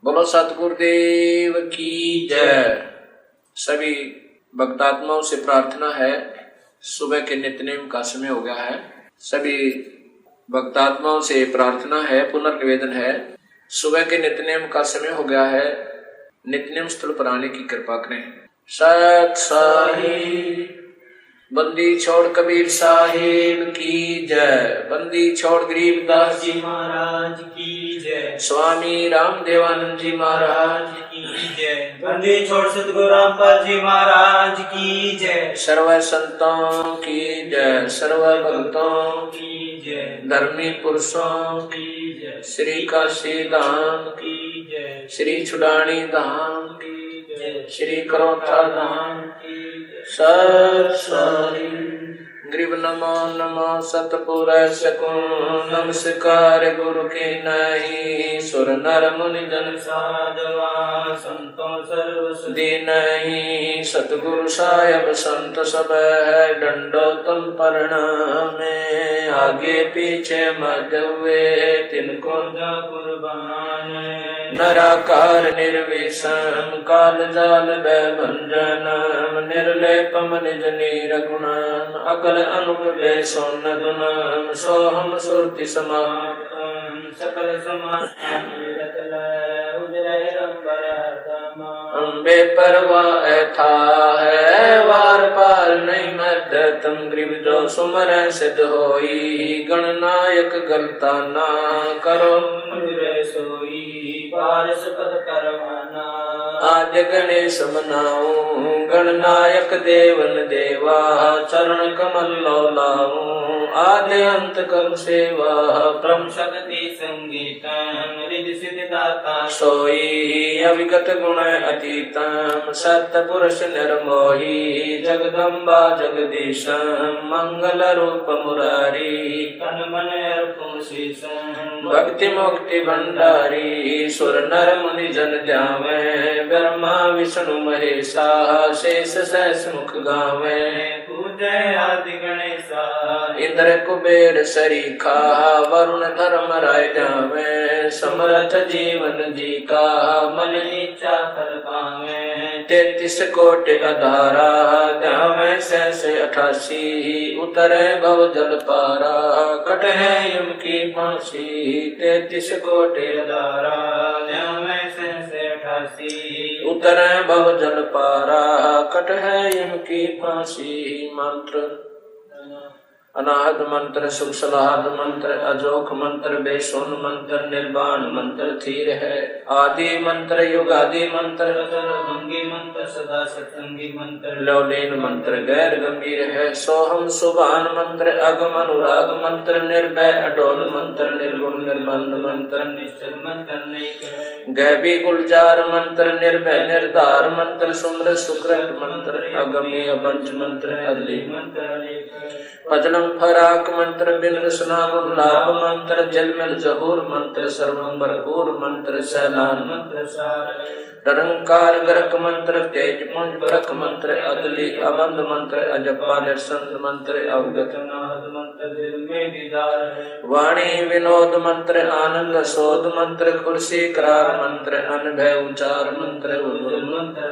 बोलो सतगुरुदेव की जय। सभी भक्तात्माओं से प्रार्थना है, सुबह के नित्यनेम का समय हो गया है। सभी भक्तात्माओं से प्रार्थना है, पुनर्निवेदन है, सुबह के नित्यनेम का समय हो गया है। नित्यनेम स्थल पर आने की कृपा करें। सत साहिब बंदी छोड़ कबीर साहिब की जय। बंदी छोड़ गरीबदास जी महाराज की जय। स्वामी रामदेवानंद जी महाराज की जय। बंदी छोड़ सतगुरु रामपाल जी महाराज की जय। सर्व संतों की जय, सर्व भक्तों की जय, धर्मी पुरुषों की जय, श्री काशी धाम की जय, श्री छुडानी धाम की जय, श्री करोथा धाम की जय। सत सारी ग्रीव नमो नमो सतपुर सकूं। नमस्कार गुरु के नहीं, सुर नर मुनि जन साधवा संतों सर्व दी नहीं। सतगुरु साहेब संत सब है, दंडोतम प्रणामे। आगे पीछे मध्य हुए तिनको कुर्बान। नराकार निर्विषम काल जाल भंजनम। निर्लेपम निज नीरगुणम अकल अनुप सोन दुनम। सोहम सुरति समाप्तम सकल समाज अम्बे परवाह था है, वार पार नहीं मद। तुम ग्रीव जो सुमर सिद्ध होई, गणनायक गलता ना करो सोई। पारस पद करवाना आज गणेश मनाऊं। गणनायक देवन देवा चरण कमल लाऊं। आद्य अंत कर सेवा ब्रह्म शक्ति संगीतम। रिद्धि सिद्धि दाता सोई अविगत गुण अतीतम। सत्य पुरुष निर्मोही जगदम्बा जगदीशम। मंगल रूप मुरारी तन मन अर्पण शीशम। भक्ति मुक्ति भंडारी सुर नर मुनि जन ध्यावे। ब्रह्मा विष्णु महेशा शेष सहस मुख गावे। पूजय आदि गणेशा इंद्र कुबेर सरीखा वरुण धर्म राय जावे। समर्थ जीवन जी का मन इच्छा फल पावे। 33 कोटि अधारा ध्यावे सहस 88। उतरे भव जल पारा कट है यम की फांसी। 33 कोटि अधारा ध्यावे सहस 88। उतरे भव जल पारा कट है यम की फांसी। मंत्र अनाहत मंत्र, सुख सलाहत मंत्र, अजोख मंत्र, बेसुन मंत्र, निर्वाण मंत्र थीर है। आदि मंत्र, युगादि मंत्र, भंगी मंत्र, सदा सत्संगी मंत्र, लौलीन मंत्र गैर गंभीर है। सोहम सुभान मंत्र, अगम अनुराग मंत्र, निर्भय अडोल मंत्र, निर्गुण निर्बंध मंत्र, निश्चल मंत्र नहीं गैबी गुलजार मंत्र, निर्भय निर्धार मंत्र, सुम्र सुकृत मंत्र, अगम्य पंच मंत्र, अदली मंत्र, पजलम फराक मंत्र, बिन रसना लाभ मंत्र, जलमल जहूर मंत्र, सर्वं भरपूर मंत्र, सैलान मंत्र सार निरंकार गरक मंत्र, तेज पुंज बरक मंत्र, अदली अबंध मंत्र, अजपा निरसंत मंत्र, अवगत नाद मंत्र, दिल में दीदार है। वाणी विनोद मंत्र, आनंद शोध मंत्र, कुर्सी करार मंत्र, अनभय उचार मंत्र, मंत्र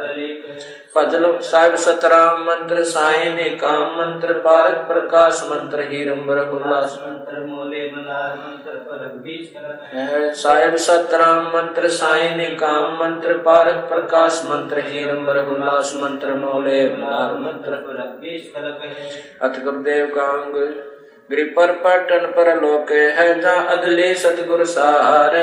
फजल साहिब सतराम मंत्र, साई काम मंत्र, पारक प्रकाश मंत्र, हीरंबर उल्लास मंत्र, मोले मलार मंत्र, परक बीज करत साहिब सतराम मंत्र, साई काम मंत्र, पारक प्रकाश मंत्र, हीरंबर उल्लास मंत्र, मोले मलार मंत्र, परक बीज करत अथ गुरुदेव का अंग गिरि पर पटन पर लोक है, जहाँ अदले सतगुरु सार।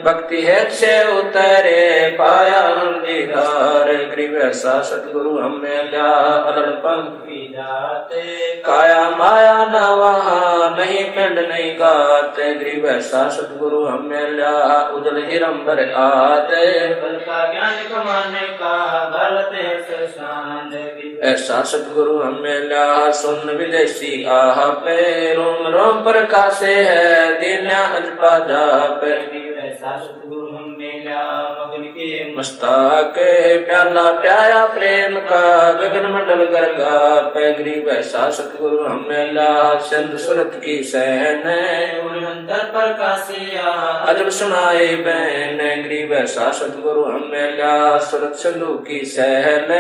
भक्ति है से उतरे पाया हम दीदार। गिरि ऐसा सतगुरु हमें ल्या अलड़ पंक्ति जाते। काया माया न वहाँ नहीं पिंड नहीं गाते। गिरि ऐसा सतगुरु हमें ल्या उजल हिरंबर आते। बल का ज्ञान कमाने का गलते ससान। ऐसा सतगुरु हमें ल्या सुन विदेशी आह पे। रोम रोम प्रकाशे है दीन्या अजपा जाप। ऐसा सतगुरु हमें ल्या मगन के मस्तक प्याला प्याया प्रेम का गगन मंडल गरगा पे। गरीब ऐसा सतगुरु हमें ला सिंध सुरत की सहन। अंतर प्रकाशिया अजब सुनाए बैन गरीब ऐसा सतगुरु हमें ला सुरत सिंधु की सहल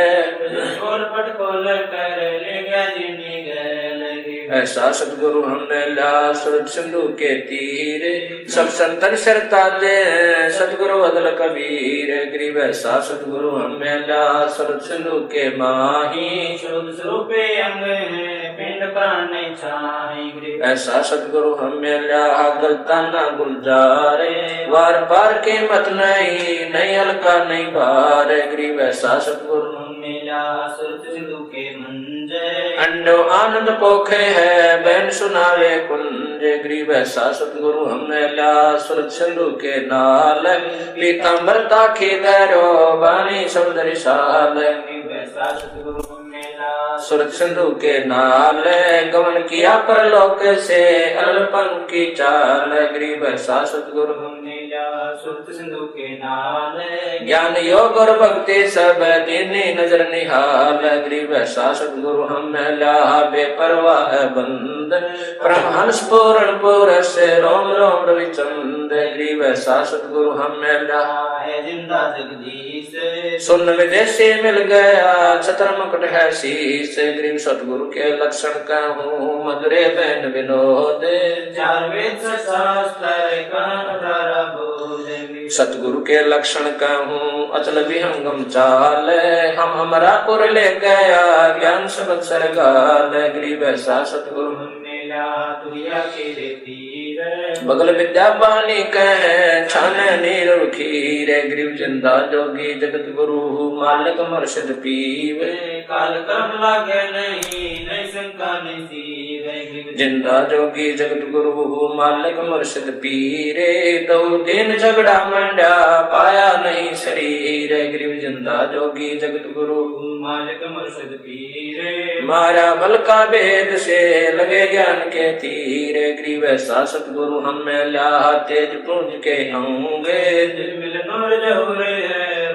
खोल पट खोल कर ले गया जिनी गैल ऐसा सतगुरु हमने ला सुरत सिंधु के तीर सब संतन सरता दे सतगुरु अदल कबीर गरीब ऐसा सतगुरु हमें ला सुरत सिंधु के माही शुद्ध स्वरूपे अंग पिंड प्राण नहीं छाई ऐसा सतगुरु हमें ला गलता ना गुलजारे वार पार के मत नहीं हल्का नहीं भार गरीब ऐसा सतगुरु मेला सुरत सिंधु के मंजे अंडो आनंद पोखे है बैन सुनावे कुंज गरीब ऐसा सतगुरु हमें ला सुरत सिंधु के नाल पीताम्बर ताखी धैरो बानी समुद्री साल ऐसा सतगुरु मेला सुरत सिंधु के नाल गमन किया परलोक से अल्पन की चाल गरीब ऐसा सतगुरु मेला सुरत सिंधु के नाल ज्ञान योग और भक्ति सब दीनी नजर निहाल गरीब ऐसा सतगुरु हमें ला बेपरवाह बंद परमहंस पूर्ण पुरस रोम रोम रविचंद गरीब ऐसा सतगुरु हमें ला है जिंदा जगदीश सुन विदेशी मिल गया छत्र मुकुट है शीश गरीब सतगुरु के लक्षण कहूँ मधुरे बैन विनोद चार वेद शास्त्र का बोध सतगुरु के लक्षण कहूँ अचल विहंगम चाल हम अमरापुर ले गया ज्ञान सबक सरगाल गरीब ऐसा सतगुरु मेला तुरिया के तीर बगल विद्या पानी कहे छान नीर खीर गरीब जिंदा जोगी जगत गुरु मालिक मर्शद पीवे काल कर्म लागे नहीं शंका नहीं सीवे जिंदा जोगी जगत गुरु मालिक मुर्शिद पीरे दो दिन झगड़ा मंडा पाया नहीं शरीर गरीब जिंदा जोगी जगत गुरु मालिक मुर्शिद पीरे मारा बल का भेद से लगे ज्ञान के तीर गरीब ऐसा सतगुरु हमें ला तेज पुंज के होंगे मिल नूर जहुरे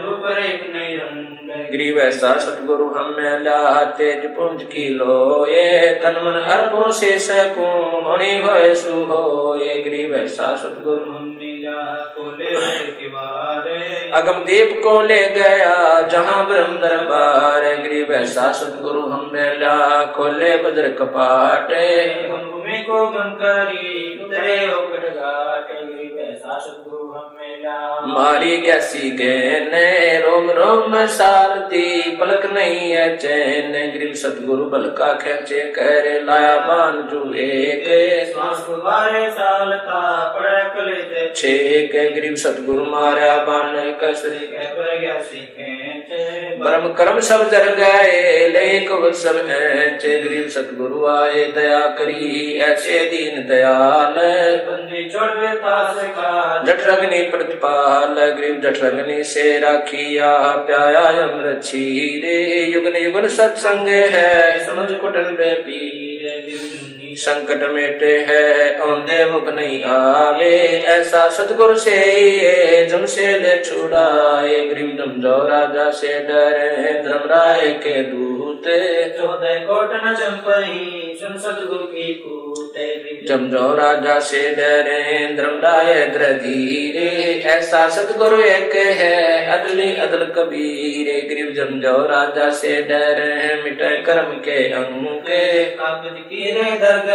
रूप रेख नहीं रंग गरीब ऐसा सतगुरु हमें ला तेज पुंज की लोए तन मन अर्पों से सकूं होनी होए सुहोए गरीब ऐसा सतगुरु मेला कोले के बारे अगम दीप को ले गया जहाँ ब्रह्म दरबार गरीब ऐसा सतगुरु हमें ला खोले बद्र कपाटे भूमि को गंकारी उतरे होकर घाट गरीब ऐसा सतगुरु मेला मारी कैसी गैने रोम रोम सारती पलक नहीं है चैन गरीब सतगुरु बल का खेचे कर लाया बान जुए के श्वास बारे साल का पड़े कले छेक गरीब सतगुरु मारा बान कसरी पर गया सीखे ब्रह्म कर्म सब जर गए लेक सब ऐचे गरीब सतगुरु आए दया करी ऐसे दीन दयाल बंदी छोड़ तास का जठरग्नि प्रतिपाल गरीब जठरग्नि से राखिया प्याया अमृत छीरे युगन युगन सत्संग है समझ कुटन में पीर संकट मेटे है औंधे मुख नहीं आवे ऐसा सतगुरु से जमसे ले छुड़ाए गरीब जमजो राजा से डरे धर्मराय के दूत 14 कोट न चंपई सुन सतगुरु की कूटे जमजो राजा से डरे धर्मराय धीरे ऐसा सतगुरु एक है अदली अदल कबीर गरीब जमजो राजा से डरे मिटे कर्म के अंगे कागज की रे दरगाह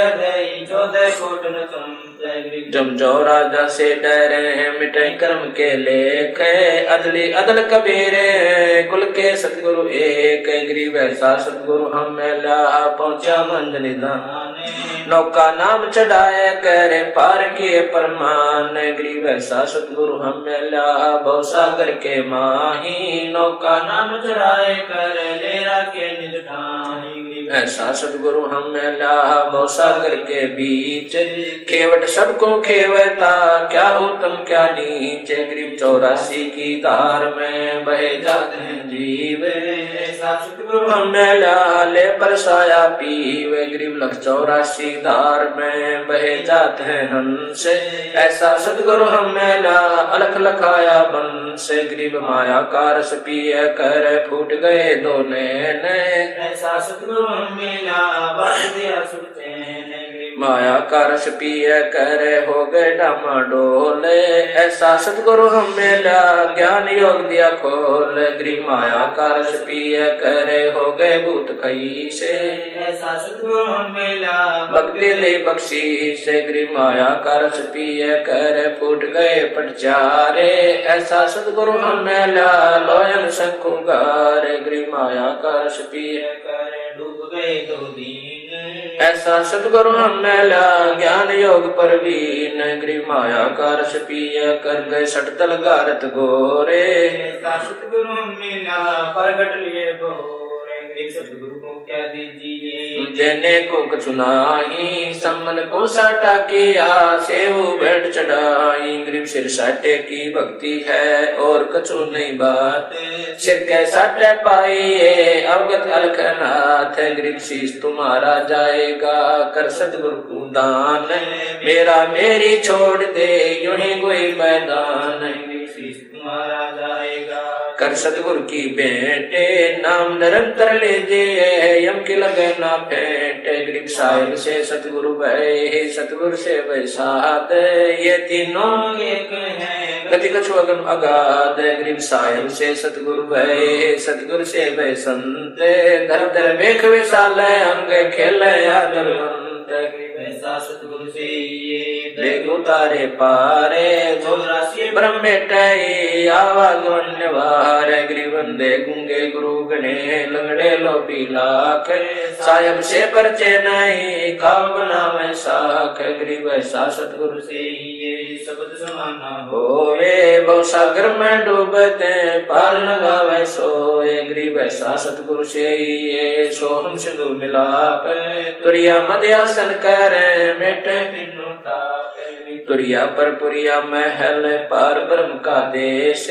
14 कोट न चंपई जमजो राजा से डरे मिटे कर्म के लेख अदली अदल कबीरे कुल के सतगुरु एक गरीब ऐसा सतगुरु हमें ला पहुंचा मंजनी दाने नौका नाम चढ़ाए करे पार के परमान गरीब ऐसा सतगुरु हमें ला भवसागर के माही नौका नाम चढ़ाए करे लेरा के निज ठानी ऐसा सतगुरु हमें ला भवसागर के बीच केवट सबको खेवता क्या उत्तम क्या नीचे गरीब 84 की धार में बहे जाते हैं जीव ऐसा सतगुरु हमें ला ले परसाया पीवे गरीब 84 धार में बहे जाते हैं हंस ऐसा सतगुरु हमें ला अलख लखाया बंस गरीब माया का रस पिए कर फूट गए दो नैन ऐसा सतगुरु हमें ला बांध दिया सुनते माया का रस पिए करे हो गए डामाडोल। ऐसा सतगुरु हम मिला ज्ञान योग दिया खोल। गरीब माया का रस पिए करे हो गए भूत खई से। ऐसा सतगुरु हम मिला भक्ति ले बख्शी से। गरीब माया का रस पिए करे फूट गए पटचारे। ऐसा सतगुरु हम मिला लोयन शंकु गारे। गरीब माया का रस पिए करे डूब गए दो दीन। ऐसा सतगुरु हम मिला ज्ञान योग परवीन। गरीब माया का रस पिए कर गए सटतल गारत गोरे। ऐसा सतगुरु हम मिला प्रगट लिए गोरे। सतगुरु को क्या दीजिए देने को कछु नाही। सम्मन को साटा किया सेवु भेंट चढ़ाई। गरीब सिर साटे की भक्ति है और कछु नहीं बात। सिर के साटे पाइए अवगत अलखनाथ। गरीब शीश तुम्हारा जाएगा कर सतगुरु को दान। मेरा मेरी छोड़ दे यूं ही कोई मैदान। गरीब शीश तुम्हारा जाएगा कर सतगुरु की बेटे। नाम निरंतर लीजिए यम की लगे ना फेंटे। गरीब साहिब से सतगुरु भय सतगुरु से भय साध। ये तीनों एक है गति कछु अगम अगाध। गरीब साहिब से सतगुरु भय सतगुरु से भय संत। धर धर बेख विशाल अंग खेल आदर ऐसा सतगुरु से ये बेग उतारे पारे। चौरासी ब्रह्म मिटाई आवागमन वार। गरीब बंदे गुंगे गुरु गणे लंगड़े लोभी लाख। साहिब से परचे नहीं काम बनावे साख। गरीब ऐसा सतगुरु से ये शब्द समाना होवे बहु सागर में डूबते पार न गावे सोए। गरीब ऐसा सतगुरु से ये सोहम सिंधु मिलाप। तुरिया मध्यासन करे मेटे तीनों ताप। तुरिया पर पुरिया महल पार ब्रह्म का देश।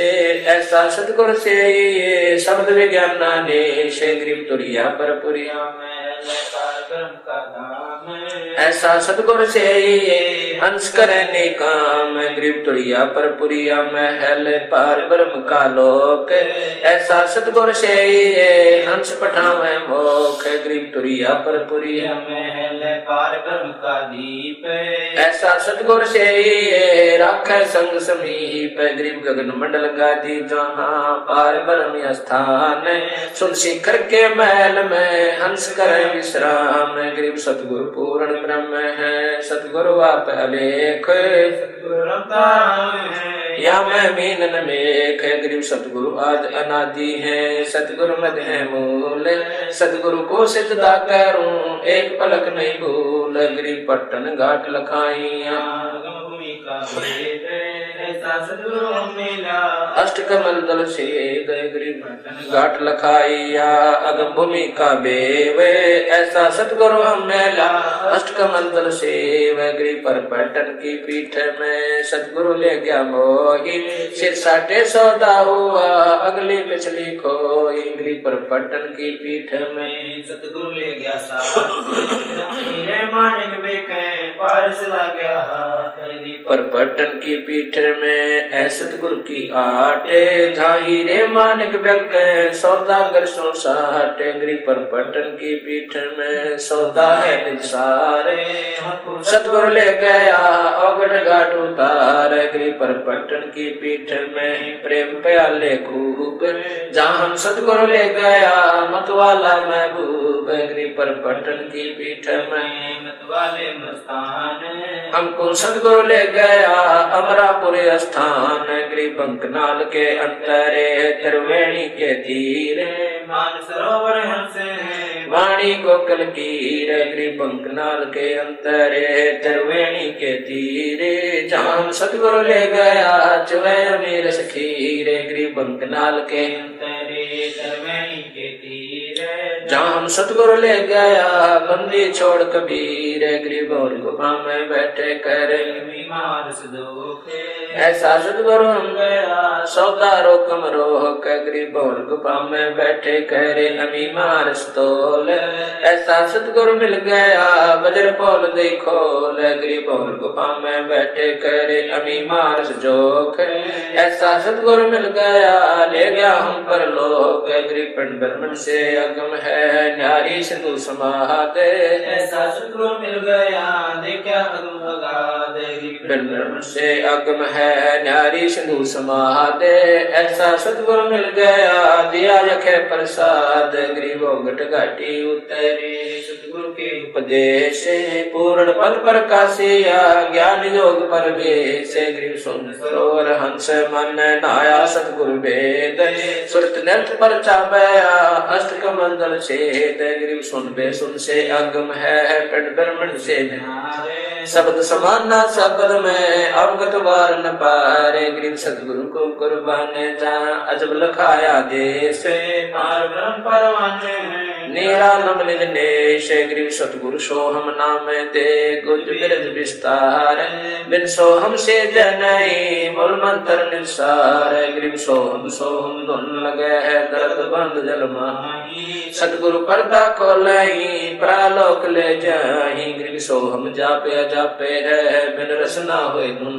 ऐसा सतगुरु से ये शब्द विज्ञान देश। गरीब तुरिया पर पुरिया महल पार ब्रह्म का धाम। ऐसा सतगुरु से ये हंस करे काम। गरीब तुरिया पर पुरिया महल पार ब्रह्म का लोक। ऐसा सतगुरु से ये हंस पठावे मोख। गरीब तुरिया पर पुरिया महल पार ब्रह्म का दीप। ऐसा सतगुरु से ये राखे संग समीप। गरीब गगन मंडल गादी जहाँ पार ब्रह्म स्थान। सुन शिखर के महल में हंस करे विश्राम। गरीब सतगुरु पूर्ण ब्रह्म है सतगुरु आप अलेख। या मैं मीन न मेख। गरीब सतगुरु आदि अनादि है सतगुरु मध्य है मूल। सतगुरु को सिजदा करूं एक पलक नहीं भूल। गरीब पट्टन घाट लखाइया अष्ट कमल दल से गरीब घाट लखाइया अगम भूमि का बेव। ऐसा सतगुरु हम मेला अष्ट कमल दल से। गरीब पर पट्टन की पीठ में सतगुरु ले गया मोही। सिर साटे सौदा हुआ अगली पिछली खोई। गरीब पर पट्टन की पीठ में सतगुरु ले गया मानिक बेके पारस ला गया। पर पट्टन की पीठ में ऐ सतगुरु की आटे। झाही रे मानिक व्यक सौदागर सो साटे। गरीब पर पट्टन की पीठ में सौदा है निसारे। सतगुरु ले गया अवगढ़ घाट उतार। गरीब पर पट्टन की पीठ में प्रेम प्याले खूब। जहाँ हम सतगुरु ले गया मतवाला महबूब। गरीब पर पट्टन की पीठ में मतवाले मस्तान। हमको सतगुरु ले गया अमरापुर स्थान। गरीब बंकनाल के अंतरे त्रिवेणी के तीर। मान सरोवर हंसे वाणी गोकल कीर। गरीब बंकनाल के अंतरे त्रिवेणी के तीरे। जहाँ सतगुरु ले गया चुवे अमीर सखीर। गरीब बंकनाल के अंतरे त्रिवेणी के तीर। जहाँ सतगुरु ले गया बंदी छोड़ कबीर। गरीब और गुफा में बैठे कर मारस दोखे ऐसा सतगुरु हम गया सौदा रोकम रोह गरीब गुफा में बैठे कहरे अमी मारस तोल। ऐसा सतगुरु मिल गया बजर पोल देखो गरीब गुफा में बैठे कहरे अमी मारस जोख। ऐसा सतगुरु मिल गया ले गया हम पर लोग गरीब ब्रह्मण से अगम है न्यारी सिंधु समादे। ऐसा सतगुरु मिल गया देखा अगम अगाध ब्रह्मण से अगम है न्यारी सिंधु समादे। ऐसा सतगुरु मिल गया दिया रखे प्रसाद गरीबों घट घाटी उतरे सतगुरु के उपदेश पूर्ण पद प्रकाशिया ज्ञान योग परवेश गरीब सुन सरोवर हंस मन नाया सतगुरु वेद सुरत नृत पर चाबया अष्ट कमंडल छेद गरीब सुन से अगम है पिंड ब्रह्मण से शब्द समाना शब्द में अवगत वार न पारे गरीब सतगुरु को कुर्बान जा अजब लखाया देश पार ब्रह्म परवाने निरालम निज नेश गरीब सतगुरु सोहम नाम दे गुज बिरज विस्तार बिन सोहम से जनई मूल मंत्र निसार गरीब सोहम सोहम धुन लगे है दर्द बंद जल माही सतगुरु पर्दा खोलई प्रालोक ले जाही गरीब सोहम जापे जापे है बिन रसना होए धुन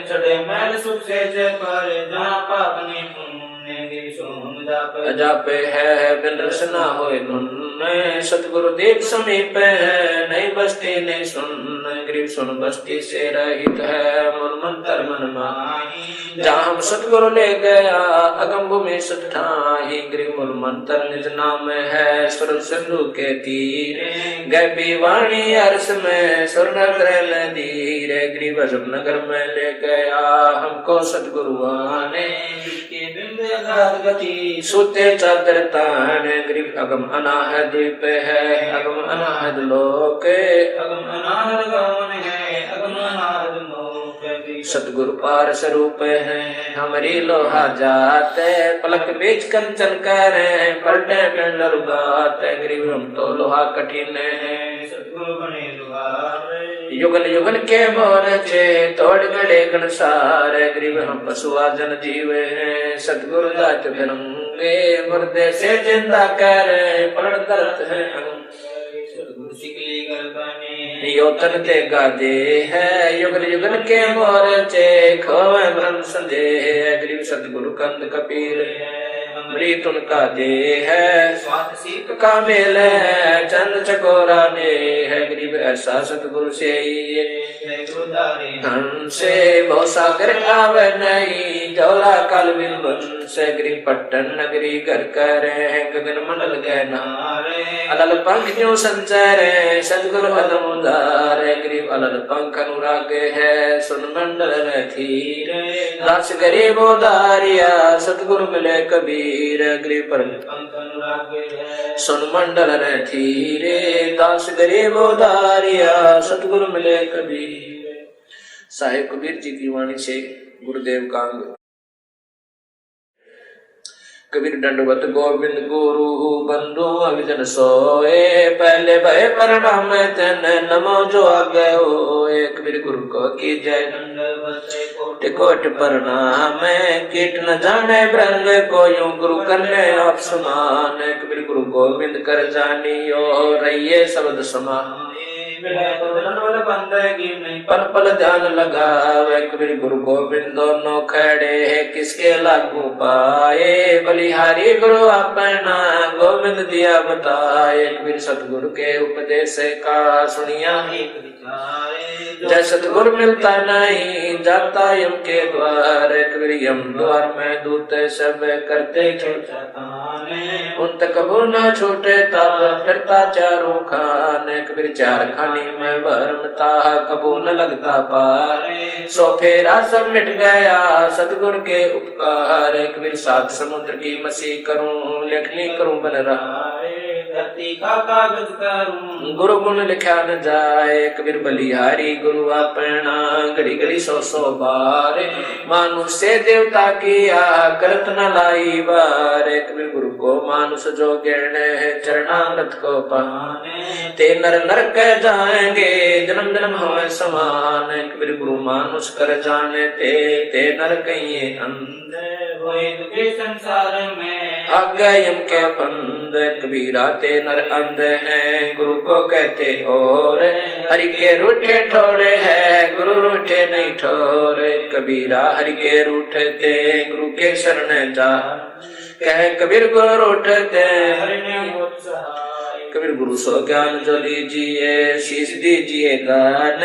चढ़े मैल सुख से जय पर जहाँ पाप नहीं पुण्य सोहम जापे है बिन रसना होए धुन सतगुरु देव समीप है नहीं बस्ती नहीं सुन गरीब सुन बस्ती से रहित है मन मंत्र मन माही। जहाँ हम सतगुरु ले गया अगम भूमि सठाही गरीब मूल मंत्र निज नाम है सुर सिंधु के तीरे गैबी वाणी अरस में सुर नगर धीर गरीब अजब नगर में ले गया हमको सतगुरु आने के बिंद अगाध गति सूते चादर तान गरीब अगम अनाहद द्वीप है अगम अनाहद लोक अगम अनाहद गमन है अगम अनाहद मोख सतगुरु पार स्वरूप है हमारी लोहा जाते पलक बीच कंचन करे पलटे पिंड रुगात गरीब हम तो लोहा कठिन है सतगुरु बने दुआर युगन युगन के मोरचे तोड़ गड़े गणसार गरीब हम पशुआ जन जीव है सतगुरु जात फिरंगे मुर्दे से जिंदा करे पलट दर्द है योतन ते गादे है युगन युगन के मोरचे खोवे ब्रह्म संदेह गरीब सतगुरु कंद कपीर अमृत उनका दे है स्वात सीख का मेल है चंद चकोरा ने है गरीब ऐसा सतगुरु से धन से बहु सागर आवे नहीं जौला काल बिन बन से गरीब पट्टन नगरी घर करे गगन मंडल गए नारे अलल पंख न्यू संचार सतगुरु अदम उदार गरीब अलल पंख अनुराग है सुन मंडल रथीर दास गरीब उदारिया सतगुरु मिले कबीर गरीब पर पंख अनुराग है सुन मंडल रथीरे दास गरीब उदारिया सतगुरु मिले कबीर। साहिब कबीर जी की वाणी से गुरुदेव का अंग। कबीर दंडवत गोविंद गुरु बंधु अभिजन सोए पहले भय प्रणाम तन नमो जो आगे होए कबीर गुरु को की जय कोट कोट प्रणाम कीट न जाने ब्रह्म को यूं गुरु करने आप समान कबीर गुरु गोविंद कर जानियो रहिए शब्द समान पल पल ध्यान लगावे कबीर गुरु गोविंद दोनों खड़े है किसके लागू पाए बलिहारी गुरु अपना गोविंद दिया बताए कबीर सतगुरु के उपदेश का सुनिया ही जय सतगुरु मिलता नहीं जाता यम के द्वार कबीर यम द्वार में दूत सब करते उन तक कबू न छूटे तब फिरता चारों खाने कबीर चार खानी में भरमता कबू न लगता पार सो फेरा सब मिट गया सतगुरु के उपकार कबीर सात समुद्र की मसी करूं लेखनी करूं बन रहा जाति का कागज करूं। गुरु गुण लिखा न जाए कबीर बलिहारी गुरु अपना घड़ी घड़ी सौ सौ बार मानुष से देवता किया करत न लाई बार कबीर गुरु को मानुष जो गिरने चरणामृत को पाने ते नर नर कह जाएंगे जन्म जन्म होए समान कबीर गुरु मानुष कर जाने ते नर कहिए अंधे होए दुखे संसार में आज्ञा यम के बंद कबीरा ते नर अंध हैं गुरु को कहते और हरि के रूठे ठोरे है गुरु रूठे नहीं ठोरे कबीरा हरि के रूठते गुरु के शरण जा कह कबीर गुरु रूठते हरि ने होत सहाय। कबीर गुरु सो ज्ञान जो लीजिए शीश दीजिए दान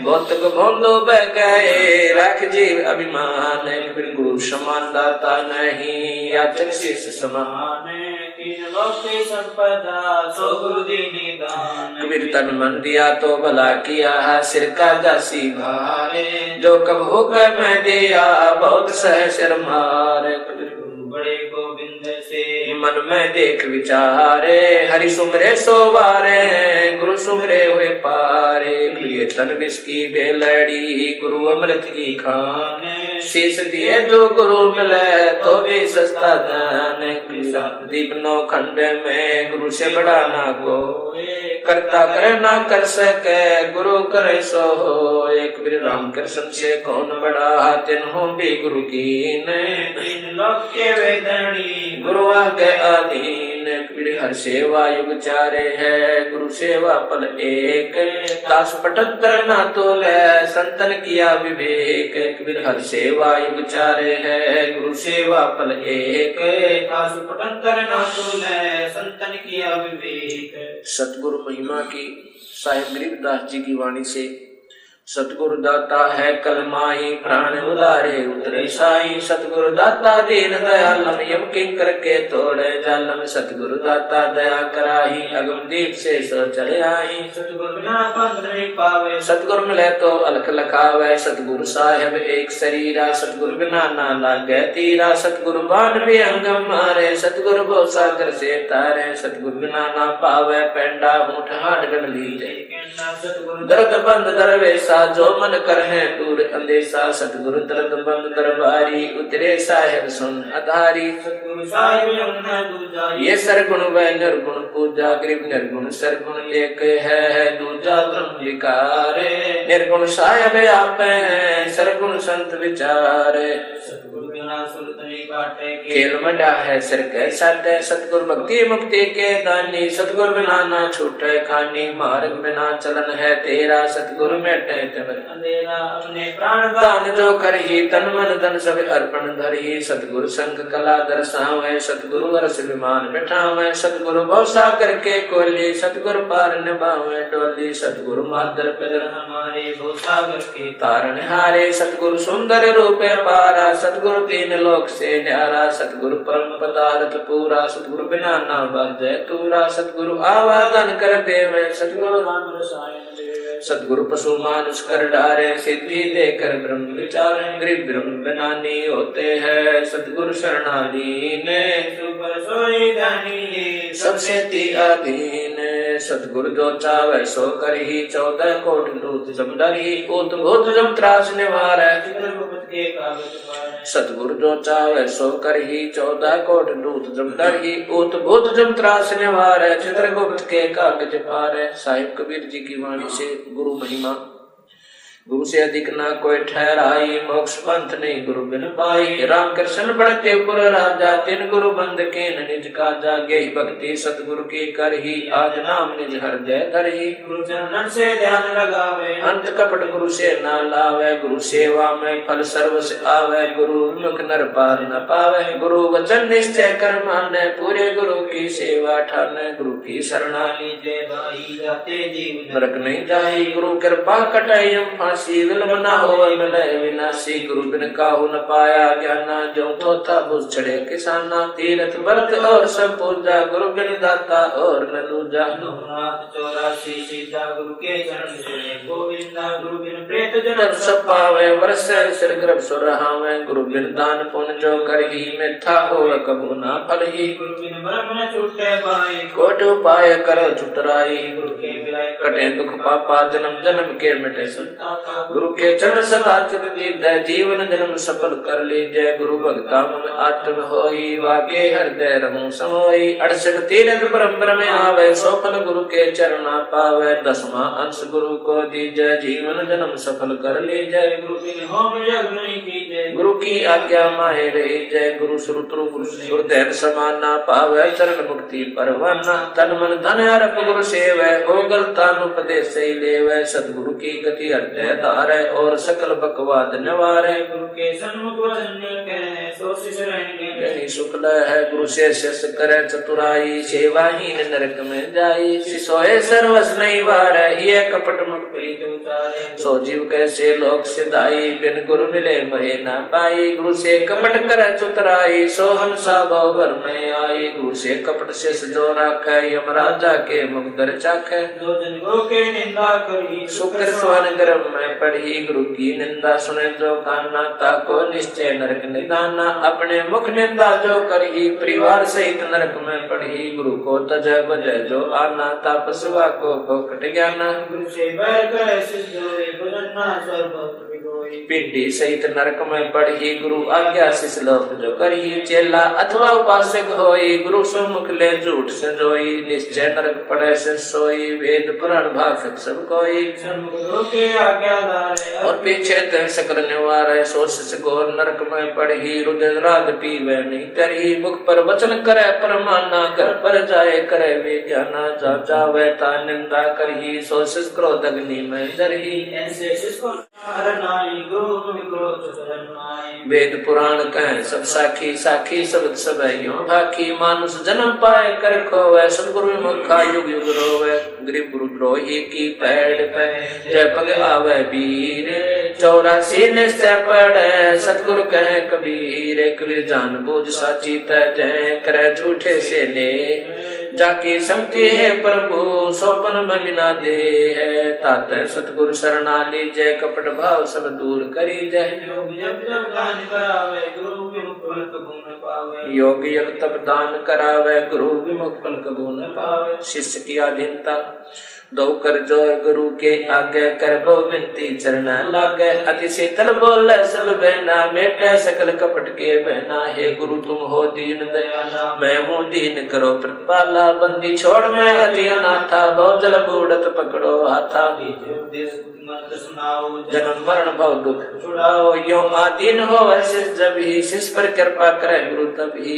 बहुत भोंदो बह गए रख जीव अभिमान कबीर गुरु समान दाता नहीं याचक शीश समान तीन लोक की संपदा सो गुरु दीनी दान। कबीर तन मन दिया तो भला किया सिर का जासी भारे जो कब होकर मैं दिया बहुत सह सिर मारे कबीर बड़े गोविंद से मन में देख विचारे हरि सुमरे सोवारे गुरु सुमरे हुए पारे लिए तन विष की बेलड़ी गुरु अमृत की खाने शीश दिए जो गुरु मिले तो भी सस्ता दान दीप नौ खंड में गुरु से बड़ा ना को करता करे ना कर सके गुरु करे सो हो एक राम कृष्ण से कौन बड़ा तिन्हों भी गुरु की तीन लोक के वेदनी गुरु आगे अधीन हर सेवा युग चारे है गुरु सेवा पल एक दास पटंतर ना तोले संतन किया विवेक कबीर हर सेवा युग चारे है गुरु सेवा पल एक दास पटंतर ना तोले संतन किया विवेक। सतगुरु महिमा की साहिब गरीबदास जी की वाणी से सतगुरु दाता है कलमाई प्राण उदारे उतरे साई सतगुरु दाता दीन दयालम यम किंकर के तोड़े जालम सतगुरु दाता दया कराही अगम दीप से सो चले आई सतगुरु बिना पंथ नहीं पावे सतगुरु मिले तो अलख लखावे सतगुरु साहेब एक शरीरा सतगुरु बिना ना लागे तीरा सतगुरु बाण भी अंगम मारे सतगुरु भव सागर से तारे सतगुरु बिना ना पावे पेंडा मुठ हाट गण लीजे दर्द बंद दरवेशा जो मन कर है दूर अंदेशा सतगुरु दर्द बंद दरबारी उतरे साहेब सुन आधारी सतगुरु साहिब ये सरगुण व निर्गुण पूजा गरीब निर्गुण सरगुण एक है दूजा ब्रह्म विकारे निर्गुण साहेब आप है सरगुण संत विचारे सतगुरु बिना सुरत नहीं काटे खेल मडा है सिर के साथे सतगुरु भक्ति मुक्ति के दानी सतगुरु बिना ना छूटे खानी मार्ग बिना चलन है तेरा सतगुरु मेटे अंधेरा अपने प्राण दान जो कर ही तन मन धन सब अर्पण धर ही सतगुरु संग कला दर्शावे सतगुरु वर्ष विमान बैठावे सतगुरु भव सागर के कोली सतगुरु पार निभावे डोली सतगुरु मादर पिदर हमारे भव सागर के तारण हारे सतगुरु सुंदर रूपे पारा सतगुरु तीन लोक से न्यारा सतगुरु परम पदार्थ पूरा सतगुरु बिना ना बाजे तूरा सतगुरु आवादन कर देवे सतगुरु राम रसायन देवे सतगुरु पशु मानुष कर डारे सिद्धि देकर ब्रह्म विचार गरीब ब्रह्म बनानी होते हैं सतगुरु शरणाधीन सुपर सोई दानी सबसे ती अधीन सतगुरु जो चावे सो कर ही 14 कोट दूत जमदर ही उत भूत जम त्रास निवार चित्रगुप्त के कागज पर सतगुरु जो चावे सो कर ही 14 कोट दूत जमदर ही उत भूत जम त्रास निवार चित्रगुप्त के कागज पार साहिब कबीर जी की वाणी से गुरु महिमा गुरु से अधिक ना कोई ठहराई मोक्ष पंथ नहीं गुरु बिन पाई राम कृष्ण बढ़ते पुर राजा तिन गुरु बंद के निज का जागे भक्ति सतगुरु की कर ही आज नाम निज हृदय धर ही गुरु चरणन से ध्यान लगावे अंत कपट गुरु से न लावे गुरु सेवा में फल सर्व से आवे गुरु मुख नर पार न पावे गुरु वचन निश्चय कर माने पूरे गुरु की सेवा ठाने गुरु की शरणा लीजे भाई जाते जीव नरक नहीं जाई गुरु कृपा कटाई हम मासी विलम न होय मिलै विनाशी गुरु बिन काहू न पाया ज्ञाना जो थोथा बुझ चढ़े किसाना तीरथ व्रत और सब पूजा गुरु बिन दाता और न दूजा। 84 सीता गुरु के चरण सुने गोविंदा गुरु बिन प्रेत जन्म सब पावे वर्षै सिर गर्भ सुरहावे गुरु बिन दान पुण्य जो करही मिथ्या होय कबू ना फलही। गुरु बिन ब्रह्म न छूटे पाए कोटि उपाय करो छुटराई गुरु के विलय कटे दुख पापा जन्म जन्म के मिटे संताप गुरु के चरण सदा चित दीदै जीवन जन्म सफल कर लीजय। गुरु भक्ता मम आत्म होई वाके हृदय रहूं समोई 68 तीरथ परम्पर में आवे सोफल गुरु के चरणा पावे 10वां अंश गुरु को दीजय जीवन जन्म सफल कर लीजय। गुरु बिन होम यज्ञ नहीं कीजय गुरु की आज्ञा माहे रही जय गुरु श्रुतु गुरुदेव समाना पावे चरण मुक्ति परवाना तन मन धन अर्प गुरु सेवै हो गलता उपदेश से लेवै सतगुरु की गति हृदय धारै और सकल बकवाद निवारै। गुरु के सन्मुख वचन कहे सो शिष्य रहेंगे यही शुक्ल है गुरु से शिष्य करे चतुराई सेवाहीन नरक में जाई सोए सर्वस नहीं वारै ये कपट मुख प्रीत उतारे। सो जीव कैसे लोक सिधाई बिन गुरु मिले महे न पाई गुरु से कपट करे चतुराई सो हंसा भव भर में आई। गुरु से कपट शेष जो राखै यमराजा के मुख दर चाखै दो जन गुरु के निंदा करी शुक्र स्वन गर्भ में पढ़ी गुरु की निंदा सुने जो कान्ना ताको निश्चय नरक निदाना अपने मुख निंदा जो करही परिवार सहित नरक में पढ़ी। गुरु को तजय बजय जो आना तापस्वा को कट ज्ञाना गुरु से बैर करे सिद्ध होए भजन सर्व पिंडी सहित नरक में पढ़ी गुरु आज्ञा शिष लोक जो करही चेला अथवा उपासक होई गुरु सम्मुख ले झूठ संजोई निश्चय नरक पड़े से सोई वेद पुराण भाषक सब कोई गुरु के आज्ञाधारे और पीछे ते सकल निवारे सोच से घोर नरक में पढ़ी रुदन राग पीवे नहीं करही मुख पर वचन करे परमाना कर पर जाए करे विज्ञाना जा जावे ता निंदा करही सोच क्रोध अग्नि में जरही ऐसे शिष्य हरनाई गुरु क्रोध शरणाई। वेद पुराण कह सब साखी साखी शब्द सब यूं भाखी मानुष जन्म पाए कर खोवे सतगुरु मुखा युग युग रोवे गरीब गुरु द्रोही की पैड़ पे जय पग आवे वीर 84 निश्चय पड़े सतगुरु कह कबीर कबीर जान बूझ साची तय करे झूठे से ले जाकी संगति है प्रभु सोपन बलिना दे है तात सतगुरु शरणा लीजय कपट भाव सब दूर करी जय। योग यज्ञ तप दान करावे गुरु विमुख फल कबू न पावे। शिष्य की अधीनता दो कर जो गुरु के आगे कर बो विनती चरण लागे अति शीतल बोले सब बहना मेटे सकल कपट के बहना हे गुरु तुम हो दीन दयाला मैं हूँ दीन करो प्रतिपाला बंदी छोड़ मैं अति अनाथा बहुत जल बूढ़त पकड़ो हाथा जन्म मरण भव दुख छुड़ाओ यो आदीन हो ऐसे जब ही शिष्य पर कृपा करे गुरु तब ही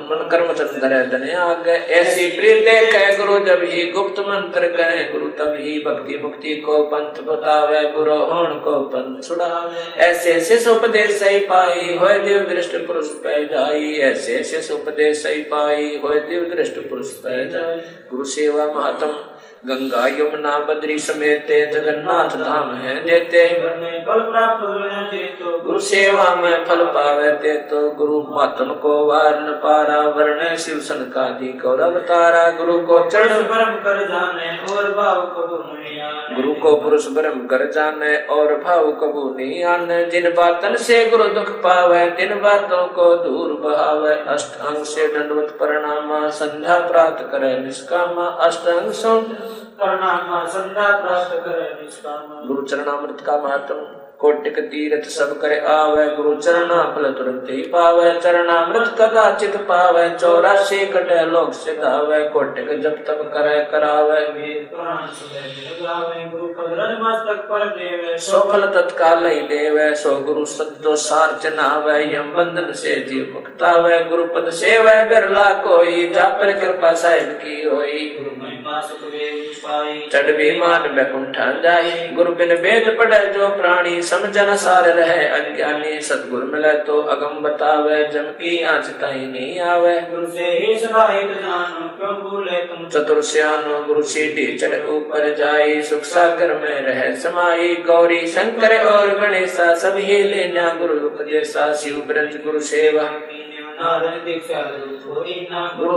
मन कर्म चंद्र धने आगे ऐसी प्रीत देखे गुरु जब ही गुप्त मंत्र कहे गुरु तब ही भक्ति मुक्ति को पंथ बतावे बुरो होण को पंथ छुड़ावे। ऐसे शिष्य उपदेश सही पाई होय देव दृष्ट पुरुष पै जाई ऐसे शिष्य उपदेश सही पाई होय देव दृष्ट पुरुष पै जाई। गुरु सेवा महात्म गंगा यमुना बद्री समेत जगन्नाथ धाम है देते फल प्राप्त गुरु सेवा में फल पावे ते तो गुरु महात्म को वार न पारा वर्ण शिव सनकादि को अवतारा गुरु को चरण ब्रह्म कर जाने और भाव कबू नहीं आने गुरु को पुरुष ब्रह्म कर जाने और भाव कबू नहीं आने। जिन बातन से गुरु दुख पावे तिन बातों को दूर बहावे अष्टांग से दंडवत प्रणामा संध्या प्राप्त करे निष्कामा अष्टांग सो प्रणाम संध्या प्राप्त करे निष्काम। गुरु चरणामृत का महत्व कोटिक तीर्थ सब करे आवे गुरु चरणा फल तुरंत ही पावे चरणामृत कदाचित पावे 84 कटे लोक सिधावे कोटिक जब तब करे करावे गुरु पद मस्तक पर देवे सो फल तत्काल ही देवे सो गुरु सद्दो सार चनावे यम बंधन से जीव मुक्तावे गुरु पद सेवा बिरला कोई जा पर कृपा साहिब की होई गुरु महिमा सुख वे पाई चढ़ विमान बैकुंठा जाई गुरु बिन वेद पढ़े जो प्राणी समझन सार रहे अज्ञानी, सतगुरु मिले तो अगम बतावे, जम की आँच कहीं नहीं आवे। गुरु से ही सदा हित जानो, क्यों भूले तुम चतुर सियानो, गुरु सीढ़ी चढ़ ऊपर जाई, सुख सागर में रह समाई। गौरी शंकर और गणेशा सब ही लेना गुरु उपदेशा, शिव ब्रज गुरु सेवा दीक्षा गुरु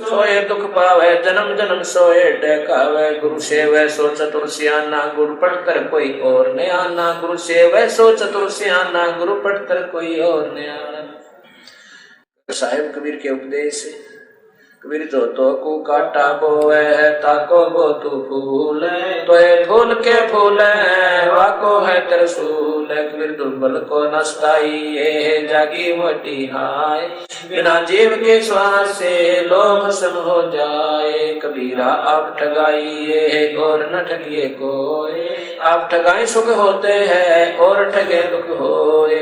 सोए दुख पावे, जन्म जन्म सोए टहकावे। गुरु सेवै सो चतुर सियाना, गुरु पढ़कर कोई और न आना। गुरु सेवै सो चतुर सियाना, गुरु पढ़कर कोई और न आना। साहिब कबीर के उपदेश, कबीर जो तो को काटा बोए, ताको बो तू फूल, तोए फूल के फूल वाको है त्रिशूल। कबीर दुर्बल को नस्ताई, ये जागी मोटी हाय, बिना जीव के श्वास से लोभ सम हो जाए। कबीरा आप ठगाई ये और न ठगिए कोई, आप ठगाए सुख होते हैं और ठगे दुख हो।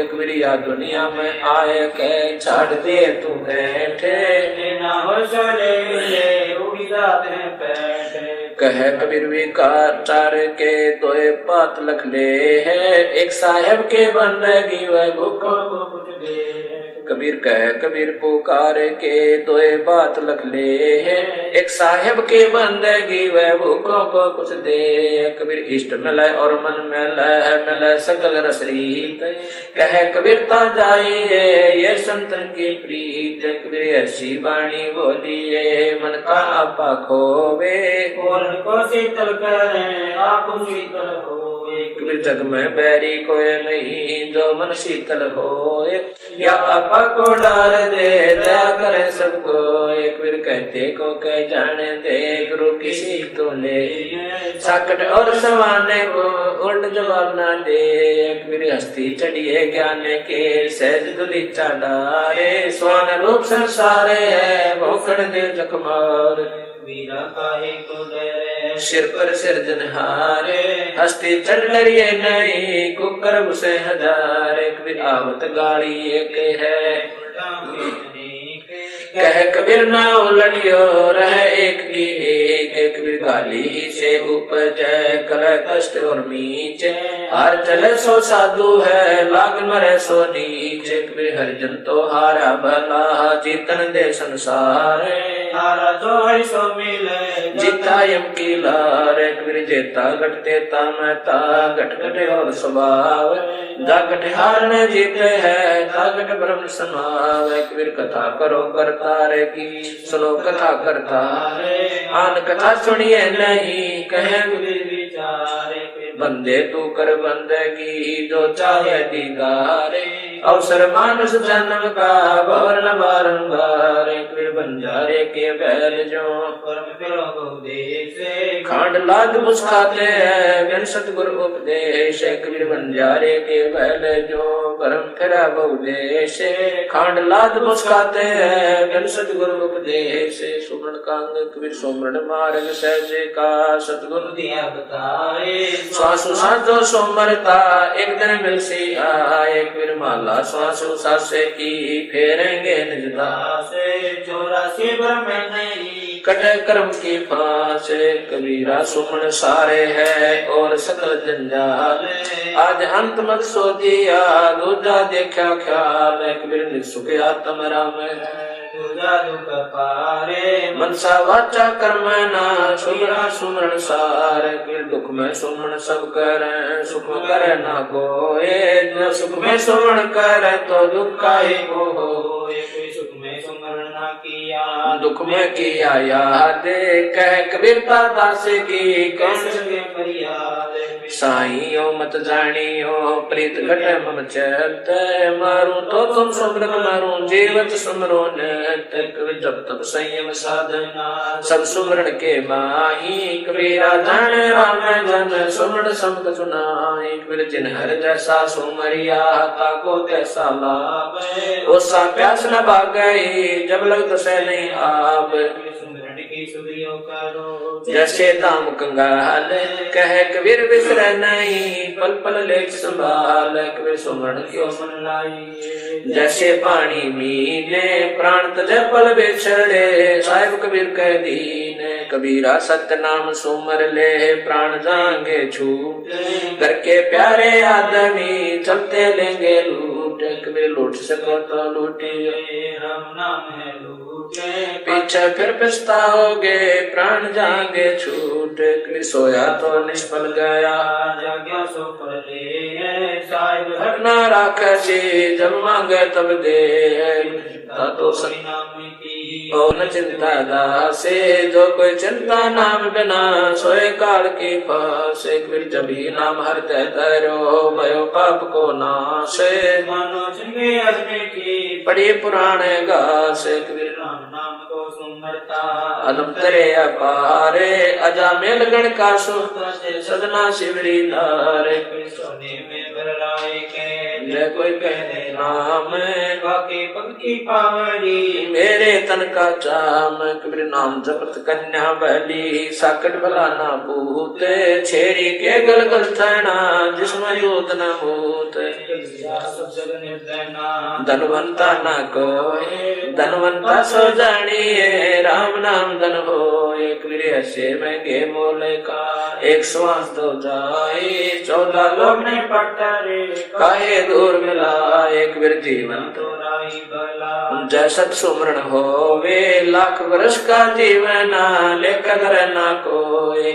कबीरिया दुनिया में आए के छाड़ दे तू बैठे, ना हो चले उड़ी जाते बैठे। कह कबीर विकार चार के तोए पात लख ले है, एक साहेब के बंदगी वह भूखों को कुछ दे। कबीर कह कबीर पुकार के तोए बात लख ले है, एक साहेब के बंदगी वह भूखों को कुछ दे। कबीर इष्ट मिले और मन मिले सकल रस रीत, कह कबीरता जाइए ये संतन की प्रीत। कबीर ऐसी वाणी बोलिए मन का आपा खोवे, और को शीतल करे आप शीतल हो। कबीर जग में बैरी कोई नहीं जो मन शीतल होए, या आपा को डार दे दया करे सबको। कबीर कहते को कह जाने दे, गुरु की सीख तो ले, साकट और सवाने को उल्ट जवाब ना दे। कबीर हस्ती चढ़िए ज्ञान के सहज दुलीचा डारे, स्वान रूप संसारे है भोखड़ दे जखमार। वीरा काहे को डरे सिर पर सिरजनहारे, हस्ती चढ़ डरिए नहीं कुकर उसे हजारे। कबीर आवत गाड़ी एक है कह कबीर ना उलटियो रहे एक की एक। कबीर गाली ही से उपज कल कष्ट और मीच, हार चले सो साधु है लाग मरे सो नीच। कबीर हरिजन तो हारा भला जीतन दे संसार, हारा जो है सो मिले जीता यम की लार। कबीर जेता घटते तामता घट घटे और स्वभाव, जा घट हार न जीते है ता घट ब्रह्म समाव। कबीर कथा करो करता रे की सुनो कथा करता है, आन कथा सुनिए नहीं कहे कबीर विचारे। बंदे तू कर बंदगी जो चाहे दीदारे, अवसर मानस जन्म का वर्ण बारंबार। कबीर बंजारे के बैल जो परम फिरो बहुदेश, खांड लाद मुस्काते हैं बिन सतगुरु उपदेश। कबीर बंजारे के बैल जो परम फिरा बहुदेश, खांड लाद मुस्काते हैं बिन सतगुरु उपदेश। सुमरण कांग कबीर सुमरण मार्ग सहज का सतगुरु दिया बताए। श्वासु साधो सोमरता एक दिन मिल सी आए। कबीर माला श्वासु सासे की फेरेंगे निज दासे, 84 ब्रह्म नहीं कटे कर्म की फांस। कबीरा सुमन सारे है और सकल जंजाल, आज अंत मत सो दिया दूजा देखा ख्याल। कबीर निसुख आत्म राम दुख पारे, मनसा वाचा कर्म ना सुमरा सुमरण सार। कबीर दुख में सुमन सब करे सुख में करे ना कोए, जो सुख में सुमन करे तो दुख काहे को होए। सुख में सुमरण ना किया दुख में किया याद, कह कबीरता दास की कौन सके फरियाद। साइयो मत जानियो प्रीत घट मम चैत, मारूं तो तुम सुमरत मारूं जीवत सुमरो नत। जब तब संयम साधना सब सुमरण के माही, कबीरा जाने राम जन सुमरण समत सुनाई। कबीर जिन हर जैसा सुमरिया ताको कैसा लाभ, ओसा प्यास न भागई जब लग से नहीं आप। सुमरण की सुधियो करो जैसे दाम कंगाल, कह कबीर बिसर नहीं पल पल लेख संभाल। कबीर सुमरण क्यों मन लाई जैसे पानी मीने, प्राण तज पल बिछड़े साहिब कबीर कह दीन। कबीरा सत्य नाम सुमर ले प्राण जाएंगे छूट। घर के प्यारे आदमी चलते लेंगे लूट। कबीर लूट सको तो लूटिए राम नाम है लूटे। पीछे फिर पछताओगे प्राण जाएंगे छूट। कबीर सोया तो निष्फल गया जाग्या सो पर ले साहिब हट ना राखे सी जब मांगे तब दे। तो सभी नाम की ओ न चिंता दासे जो कोई चिंता नाम बिना सोए काल की पास। कबीर जब ही नाम हरते तरो भयो पाप को नासे। मानो चुनगे अजमे की पढ़ी पुराने गास। कबीर राम नाम को सुमरता अदम तरे अपारे अजा मेल गण का सो सदना शिवरी धारे। सोने में बरलाए के जय कोई कहने नाम बाकी पंक्ति पावरी मेरे तन का चाम। कबीर नाम जपत कन्या बली साकट भला ना भूत। छेरी के गल गल थैना जिसमें दूत न भूत। सब जग निर्दयना धनवंता न कोई धनवंता सो जानिए राम नाम धन हो। कबीर ऐसे महंगे मोले का एक श्वास दो जाए 14 लोग ने पटरे काहे दूर मिला। कबीर जीवन तो राही भला जय सत सुमरण हो वे लाख वर्ष का जीवन लेकर रहना को।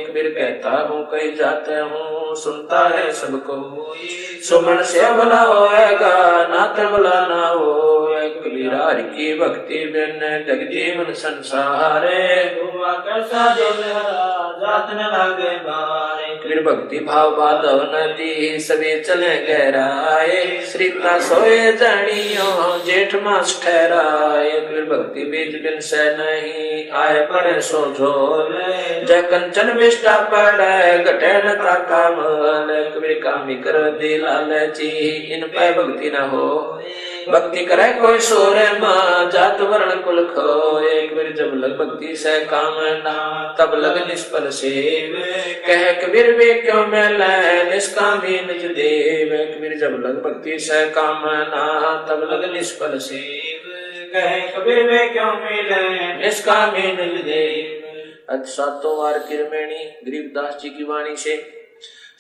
कबीर कहता हूँ कहीं जाते हूँ सुनता है सबको। सुमरण से भला होएगा नाथ भला ना हो। कबीर हरि की भक्ति बिन जग जीवन संसारे हुआ कैसा जो जात न लागे बारे। कबीर भक्ति भाव बाधव नदी सभी चले गहराए। श्रीता सोए जानियो जेठ मास ठहराए। कबीर भक्ति बीज बिन से नहीं आए पड़े सो झोल। जय कंचन विष्टा पड़े घटे न ताका मोल। कबीर कामी कर दी लालची इन पे भक्ति न हो। भक्ति करे कोई सोरे माँ जात वर्ण कुल खोए। कबीर जब लग भक्ति से काम ना तब लग निष्फल सेव। कह कबीर वे क्यों मिले निष्कामी निज देव। कबीर जब लग भक्ति से काम ना तब लग निष्फल सेव। कहे कबीर वे क्यों मिले निष्कामी निज देव। सातों वार किरमेणी गरीबदास जी की वाणी से।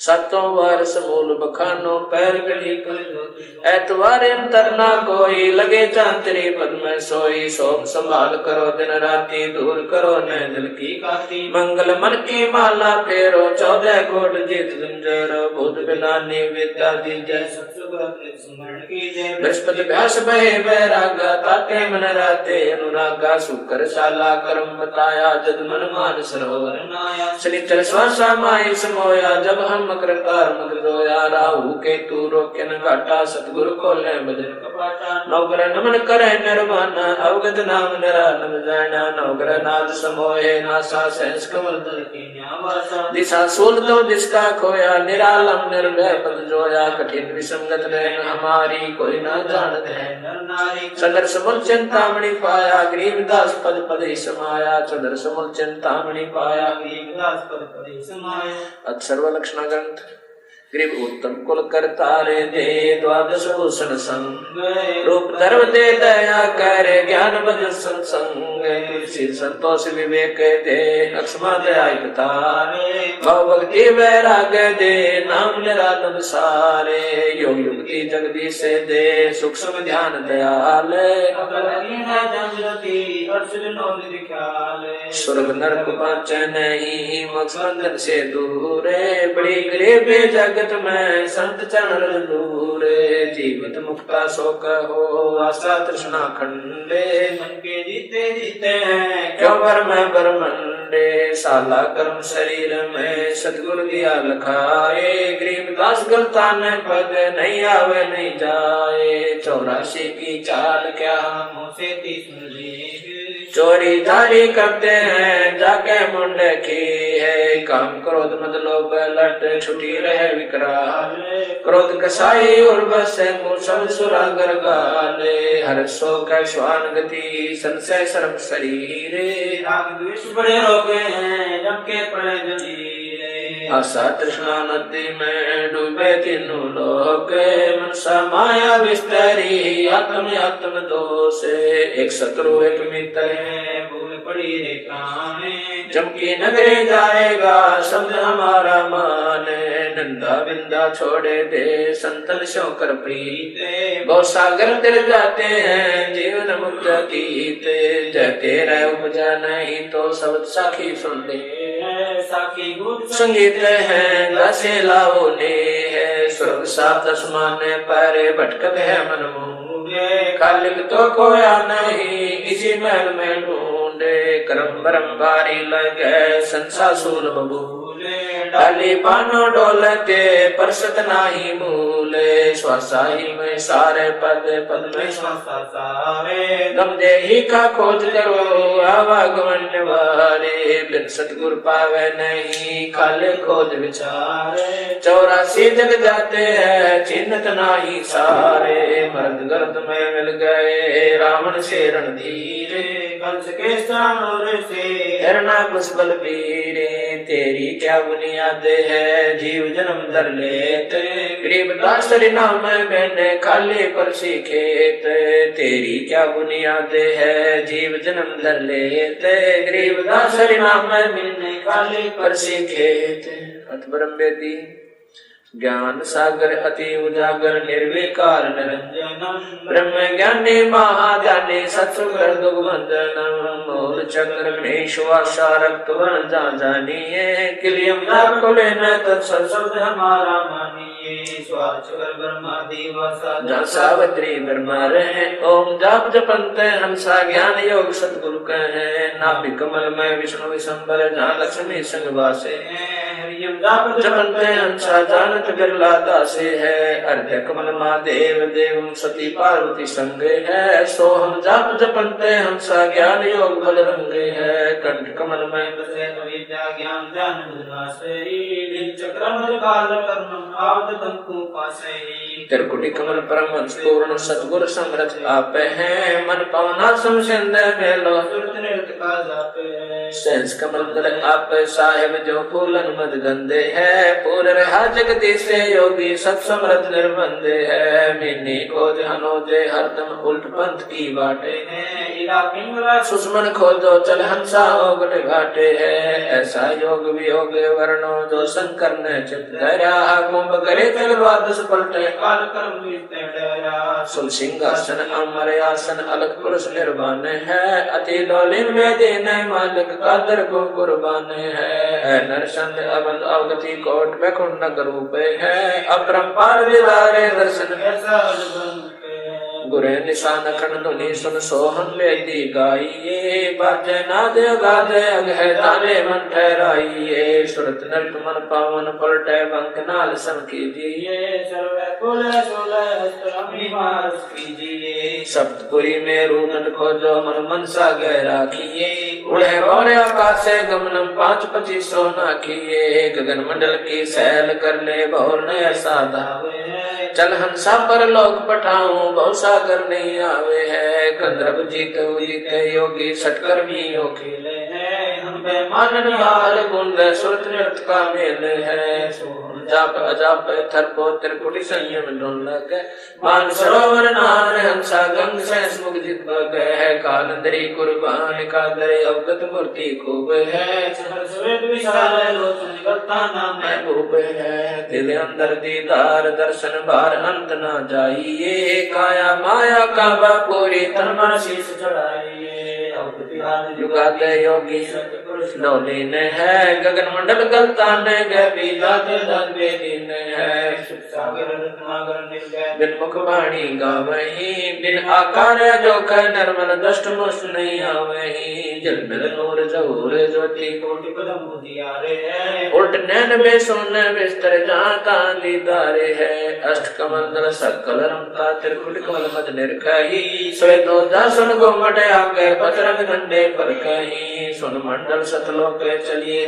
सातों वार समूल बखानो पैर गली कर। ऐतवार अंतर ना कोई लगे चांतरी पद में सोई। सोम संभाल करो दिन राती दूर करो न दिल की काती। मंगल मन की माला फेरो 14 कोट जीत जंजरो। भूत बिलानी विद्या दीजय स्मरण कीजिए। बृहस्पति व्यास भय बैरागा ताते मन राते अनुरागा। शुक्र शाला कर्म बताया जद मन मान सरोवर नाया। शनिचर स्वासा माई समोया जब हम मकर कार मकर रोया। राहु के तू रोके न घाटा सतगुरु खोले बजन कपाटा। नौकर नमन करे निर्वाणा अवगत नाम निरानंद जाना। नौकर नाद समोहे नासा सहस कमल दल की न्यावासा। दिशा सूल दो जिसका खोया निरालम निर्भय पद जोया। कठिन विसंगत रहन हमारी कोई न जानत है नर नारी। सदर समूल चिंतामणि पाया गरीबदास पद पद ही समाया। सदर समूल चिंतामणि पाया गरीबदास पद पद ही समाया। सर्वलक्षण ग्रंथ गरीब उत्तम कुल करतारे दे द्वादश भूषण संग। रूप धर्म दे दया कर ज्ञान बद सत्संग। सिर संतोष विवेक दे अक्षमा दया तारे। भव भक्ति वैराग दे नाम निरानंद सारे। योग युक्ति जगदीश से दे सूक्ष्म ध्यान दयाल। स्वर्ग नरक पाँच नहीं मोक्ष बंधन से दूर। बड़ी गरीब जगत में संत चरण दूरे। जीवित मुक्ता शोक हो आशा तृष्णा खंडे। मन के जीते जीते हैं क्यों भर में बरमंडे। साला कर्म शरीर में सतगुरु दिया लखाए। गरीबदास गलता न पद नहीं आवे नहीं जाए। 84 की चाल क्या मुँह से 30 चोरी जारी करते हैं जाके मुंडे की है। काम क्रोध मद लोभ लट छुटी रहे विकराल। क्रोध कसाई और बस मूसम सुरागर गाले। हर शोक श्वान गति संशय शर्म शरीर। राग द्वेष बड़े रोगे हैं जम के पड़े जंजीरे। आशा तृष्णा नदी में डूबे तीनों लोग, मनसा माया विस्तरी आत्म आत्म दो से। एक शत्रु एक मित्र भूल पड़ी रे काने, चमकी नगरी जाएगा शब्द हमारा माने। नंदा बिंदा छोड़े दे संतन शोकर प्रीत, गौ सागर तिर जाते हैं जीवन मुक्त गीते। जय तेरा उपजा नहीं तो शब्द साखी सुन ले, साखी गुण संगीत है गासे लाओ ने है। स्वर्ग सात आसमान पर भटकत है मन मूंगे, खालिक तो कोया नहीं इसी महल में ढूंढे। करम बरम भारी लगे संसा सूल बबूले, डाली पानो डोलते परसत नाही मूले। श्वासा ही में सारे पद पद में श्वासा सारे, गम देही का खोज करो आवागमन वारे। बिन सतगुर पावे नहीं खाले खोज विचारे, 84 जग जाते हैं चिन्हत नाही सारे। मर्द गर्द में मिल गए रावण से रणधीरे, कंस के स्थानों से हिरणा कुछ बलबीरे। तेरी क्या बुनियाद है जीव जन्म धर लेते, गरीबदास नाम मैंने खाली परसी खेत। तेरी क्या बुनियाद है जीव जन्म धर लेते, गरीबदास नाम मैंने खाली परसी खेत। अतबरम बेदी ज्ञान सागर अति उजागर निर्विकार निरंजनम, ब्रह्म ज्ञानी महाज्ञानी सत्सुगर दुर्गंधनम। मूल चक्र गणेश वासा रक्त वर्ण जा जानिए, किलियम कुले न तत्सद हमारा मानिए। स्वाचर ब्रह्मा दिवसा जा सावित्री ब्रह्मा रहे, ओम जाप जपंते हंसा ज्ञान योग सतगुरु कहे। नाभि कमल में विष्णु विशंबर जहाँ लक्ष्मी संग वासे, हरियम जाप जपंते हंसा जान बिरला दासे है। अर्ध कमल महादेव देव सती पार्वती संगे है, सोहम जाप जपंते हंसा ज्ञान योग बल रंगे है। कंठ कमल में बसे विद्या ज्ञान ध्यान त्रिकुटी कमल परम हंस पूर्ण सतगुर समर्थ आप है। मन पवना समसिंद मेलो सहस कमल दल आप साहेब जो फूलन मद गंदे है। पूर्ण रहा जगदीश से योगी सत समृद्ध निर्बंधे है। मिनी खोज हनोजे हरदम उल्ट पंथ की बाटे है। इला पिंगला सुषमन खोजो चल हंसा ओगट घाटे है। ऐसा योग वियोग वर्णो जो शंकर ने चित धरा, कुंभ करे चलवादस पलटे काल कर्म डरा। सुल सिंहासन अमर आसन अलग पुरुष निर्वाण है। अति लोलिन में देने मालिक कादर को कुर्बान है। नरसंद अवध अवगति कोट में कुंड रूप है। अपरंपार दिदारे दर्शन ऐसा गुरे निशान खंड धुनि सुन सोहन वेदी गाइए। बाजे नाद गादे अगह ताले मन ठहराइए। सुरत नृत मन पावन पलटे बंक नाल सम कीजिए। सर्वे कुल कीजिए। सप्तपुरी में रूनन खोजो मन मनसा गह राखिए। उड़े बौरे आकाश से गमनम 5-25 नाखिए। गगन मंडल की सैल कर ले भौर ने ऐसा धावे। चल हंसा पर लोक पठाऊं बहु सागर नहीं आवे है। गंधर्व जी के योगी सटकर्मी हो खेले है। हम बेमान निहाल गुण सुरत नृत्य का मेल है। जाप अजाप थरपो त्रिकुटी संयम ढूंढ मान सरोवर नान हंसा गंग से मुख जित है। कालंदरी कुर्बान का दरे अवगत मूर्ति खूब है। महबूब है। दिल अंदर दीदार दर्शन बार अंत ना जाइए। काया माया काबा पूरी तन मन शीश चढ़ाइए। युगाते योगी नौली ने है। गगन मंडल गलता ने बेदीन है। बिन मुख वाणी गावही। बिन आकार जो कह नरमन दष्ट मुष्ट नहीं आवही। जल मिल नूर जहूर ज्योति कोटि पदम उजियारे है। उल्ट नैन में सोने बिस्तर जाता दीदारे है। अष्ट कमल दल सकल रमता त्रिकुट कमल मद निर्कही। श्वेतो दासन गोमट आगे पतरंग घंटे पर कहीं। सुन मंडल सतलोक चलिए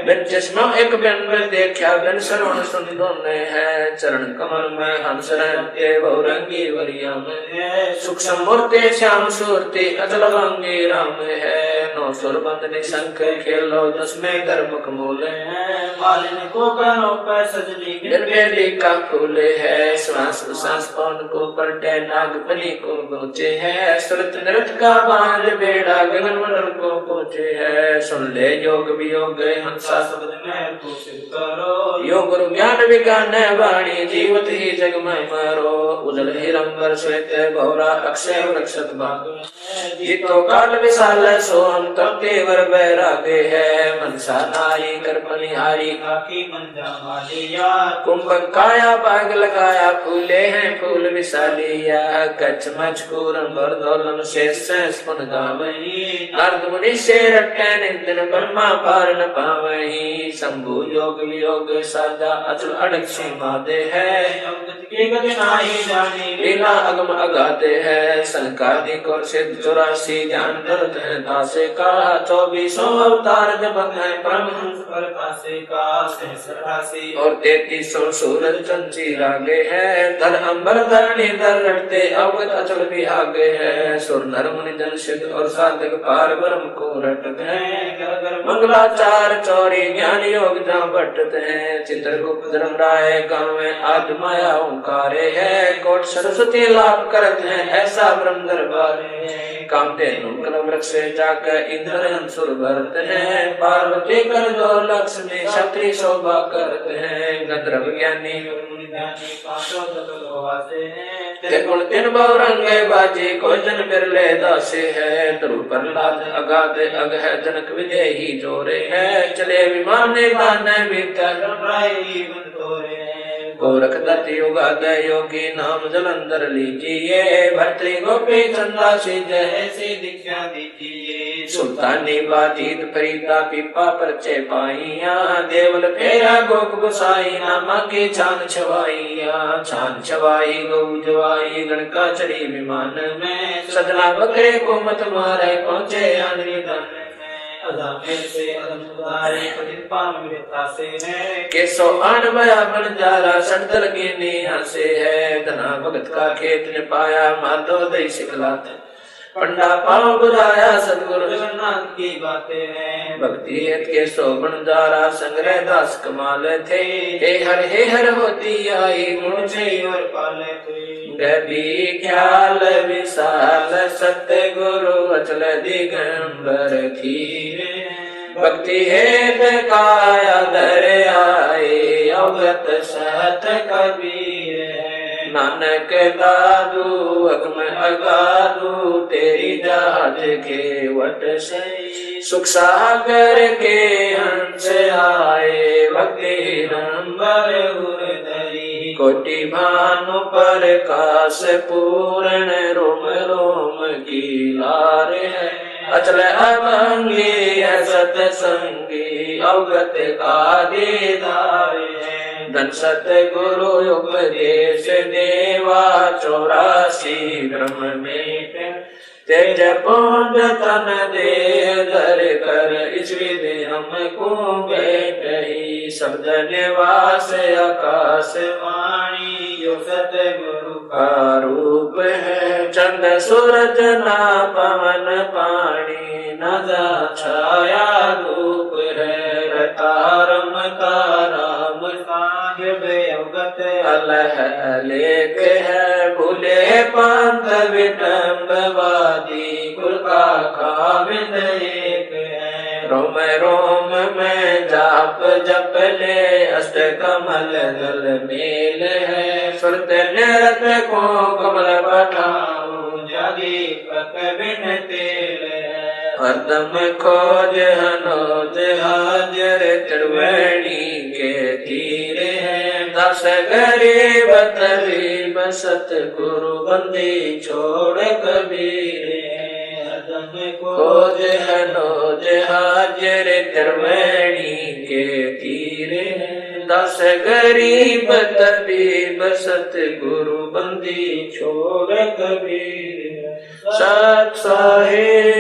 बिन चश्मा एक बिन में देखा बिन श्रवण सुन दोने है। चरण कमल में हंस रहते बहुरंगी वरिया में है। सुख समूर्ति श्याम सूर्ति अचल भंगी राम है। नौ सुर बंदनी शंख खेलो दसवें गर्भक मूले मालिन को कानों पर सजनी निर्वेदी का फूले है श्वास उश्वास पवन को पलटे नागपनी को पहुँचे है सुरत नृत का बांध बेड़ा गगन मंडल को पहुँचे है सुन ले योग वियोग हंसा शब्द में को सिद्ध करो योग गुरु ज्ञान विज्ञान वाणी जीवत ही जग में मरो उजल हिरंबर श्वेत भौरा अक्षय वृक्षत भाग जीतो काल विशाल सोहम तब तेवर बैरागे है मनसा नारी कर बनिहारी काकी मंदा मालिया कुंभक काया बाग लगाया फूले हैं फूल विशालिया कच्छ मचकूर बरदौलम शेष स्पुन गावही नारद मुनि से रटे निंदन ब्रह्मा पार न पावही शंभु योग वियोग साजा अचल अड़क सीमा दे है की गति नाही जानी लीला अगम अगाते है संकादि को सिद्ध 84 ज्ञान दर्द है दासे का 24 अवतार जब है परमहंस पर कासे का सहस्रासी और 33 सूरज चंची लागे है धर अंबर धरणी धर रटते अवगत अचल भी आगे है सुर नर मुनि जन सिद्ध और साधक पार ब्रह्म को रट गए मंगलाचार चौरी ज्ञान योग जहाँ बटत है चित्रगुप्त धर्मराय गाँव में आद माया ओंकारे है कोट सरस्वती लाभ करत है ऐसा ब्रह्म दरबारे कामते नुकल वृक्ष जाकर इंद्र अंसुर भरत है पार्वती कर दो लक्ष्मी क्षत्रि शोभा करते हैं गंधर्व ज्ञानी गुण तीन बहुरंगे बाजी को जन बिरले दासे है ध्रुव प्रहलाद अगाध अग है जनक विदेही जोरे है चले विमान गान भीतर गोरख दत्त युगाद योगी नाम जलंधर लीजिए भर्तृ गोपी चंदा से जैसे दीक्षा दीजिए सुल्तानी बाजीत फरीदा पीपा परचे पाइया देवल फेरा गोप गुसाई नामा के छान छवाई गौ जवाई गणका चढ़ी विमान में सजना बकरे को मत मारे पहुँचे आनरी दान केसो आन बया बन जारा सड़दल की नीहा से है धना भगत का खेत ने पाया माधो दई सिखलाते पंडा पाँव बुझाया सतगुरु जगन्नाथ की बातें हैं भक्ति हेत के शोभन जारा संग्रह दास कमाल थे हे हर होती आई गुण से और पाले थे गभी ख्याल विशाल सत्य गुरु अचल दिगंबर धीरे भक्ति हेत काया धर आए अवगत सत कबीर नानक दादू अगम अगादू तेरी जात के वट से सुख सागर के हंस आए भक्ति नंबर उदरी कोटि भानु पर काश पूर्ण रोम रोम की लार है अचल अभंगी है सतसंगी अवगत का दीदार है धन सतगुरु उपदेश देवा 84 ब्रह्म में तेज पुंज तन दे धर कर इस विधि हमको बैठ ही शब्द निवास आकाश वाणी यो सतगुरु का रूप है चंद सूरज ना पवन पानी न छाया धूप है रतारम ताराम साहिब अवगत अलह लेख है भूले पंथ विटम्बवादी कुल का खाविंद एक है रोम रोम में जाप जप ले अष्ट कमल दल मेल है सुरत निरत को कमल पठाऊं जादी पक बिन तेल हरदम खोज हनोज हाजर त्रिवेणी के तीरे है दस गरीब तबीब सतगुरु बंदी छोड़ कबीर हरदम खोज हनोज हाजर त्रिवेणी के तीरे दस गरीब तबीब सतगुरु बंदी छोड़ कबीर सत साहिब